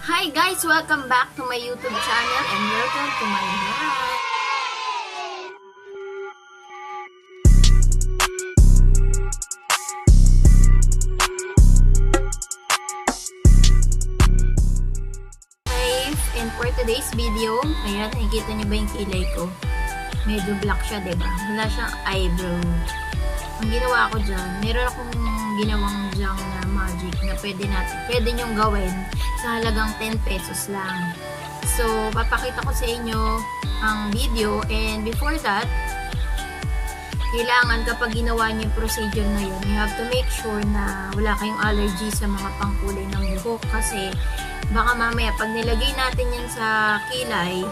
Hi guys! Welcome back to my YouTube channel and welcome to my vlog. And for today's video, ayan, nakikita niyo ba yung kilay ko? Medyo black siya, diba? Wala siyang eyebrow. Ang ginawa ko dyan, meron akong ginawang dyan na magic na pwede nyong gawin sa halagang 10 pesos lang. So, papakita ko sa inyo ang video, and before that, kailangan kapag ginawa niyo yung procedure na yun, you have to make sure na wala kayong allergy sa mga pangkulay ng buhok, kasi baka mamaya pag nilagay natin yan sa kilay,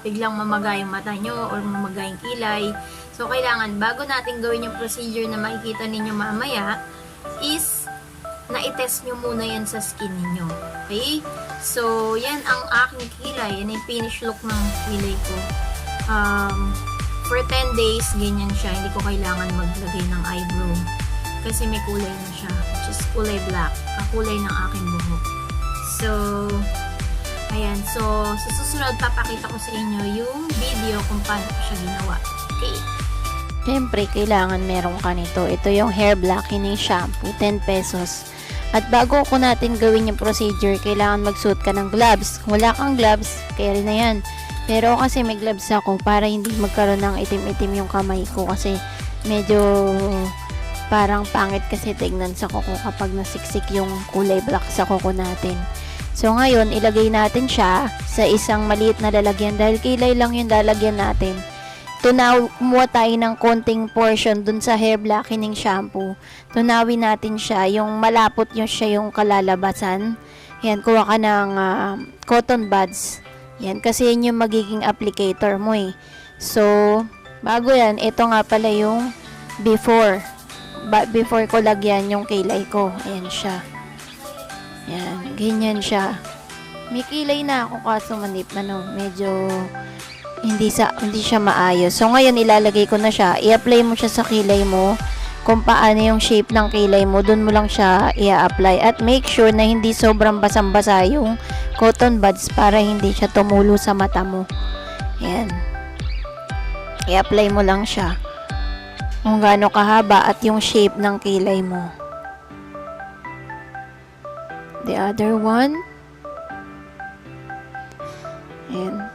biglang mamaga yung mata nyo or mamaga yung kilay. So, kailangan bago natin gawin yung procedure na makikita ninyo mamaya is na-test nyo muna yan sa skin ninyo. Okay? So, yan ang aking kilay. Yan yung finish look ng kilay ko. For 10 days, ganyan siya. Hindi ko kailangan maglagay ng eyebrow. Kasi may kulay na siya. Which is kulay black. Ang kulay ng aking buhok. So, ayan. So, sa susunod, papakita ko sa inyo yung video kung paano ko siya ginawa. Okay? Siyempre, kailangan meron ka nito. Ito yung hair blackening shampoo, 10 pesos. At bago ko natin gawin yung procedure, kailangan magsuot ka ng gloves. Kung wala kang gloves, kaya rin na yan. Pero kasi may gloves ako para hindi magkaroon ng itim-itim yung kamay ko, kasi medyo parang pangit kasi tignan sa kuko kapag nasiksik yung kulay black sa kuko natin. So ngayon, ilagay natin siya sa isang maliit na lalagyan dahil kilay lang yung lalagyan natin. Kumuha tayo ng konting portion dun sa hair blackening shampoo. Tunawin natin siya, yung malapot yung siya yung kalalabasan. Yan, kuha ka ng cotton buds. Yan, kasi yun yung magiging applicator mo eh. So, bago yan, ito nga pala yung before. Before ko lagyan yung kilay ko. Ayan siya. Yan, ganyan siya. May kilay na ako kaso medyo hindi siya maayos. So, ngayon ilalagay ko na siya. I-apply mo siya sa kilay mo. Kung paano yung shape ng kilay mo, dun mo lang siya i-apply. At make sure na hindi sobrang basang-basa yung cotton buds para hindi siya tumulo sa mata mo. Ayan. I-apply mo lang siya. Kung gaano kahaba at yung shape ng kilay mo. The other one. Ayan.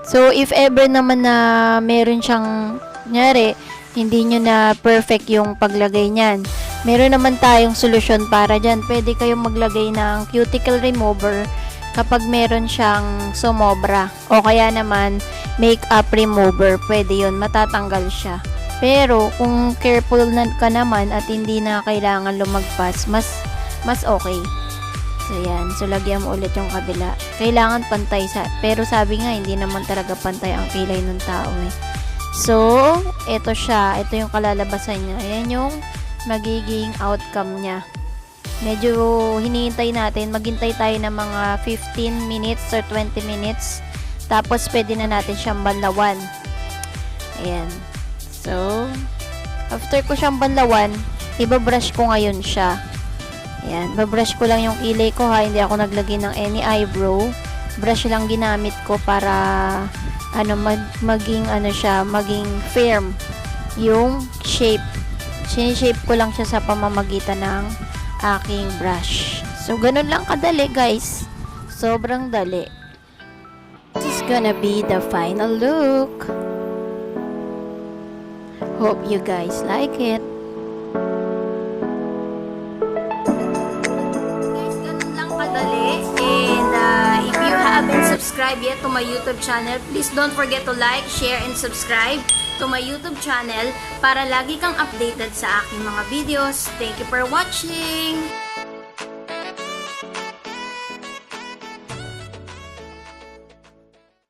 So, if ever naman na meron siyang, nyari, hindi nyo na perfect yung paglagay niyan, meron naman tayong solusyon para dyan. Pwede kayong maglagay ng cuticle remover kapag meron siyang sumobra. O kaya naman, makeup remover. Pwede yun, matatanggal siya. Pero, kung careful ka naman at hindi na kailangan lumagpas, mas okay. So, yan. So, lagyan mo ulit yung kabila. Kailangan pantay pero sabi nga, hindi naman talaga pantay ang kilay ng tao eh. So, ito siya. Ito yung kalalabasan niya. Ayan yung magiging outcome niya. Medyo hinihintay natin. Maghintay tayo ng mga 15 minutes or 20 minutes. Tapos, pwede na natin siyang banlawan. Ayan. So, after ko siyang banlawan, ibabrush ko ngayon siya. Ayan, babrush ko lang yung kilay ko ha, hindi ako naglagay ng any eyebrow. Brush lang ginamit ko para maging firm yung shape. Sinishape ko lang siya sa pamamagitan ng aking brush. So, ganun lang kadali guys. Sobrang dali. This is gonna be the final look. Hope you guys like it. And if you haven't subscribed yet to my YouTube channel, please don't forget to like, share, and subscribe to my YouTube channel para lagi kang updated sa aking mga videos. Thank you for watching!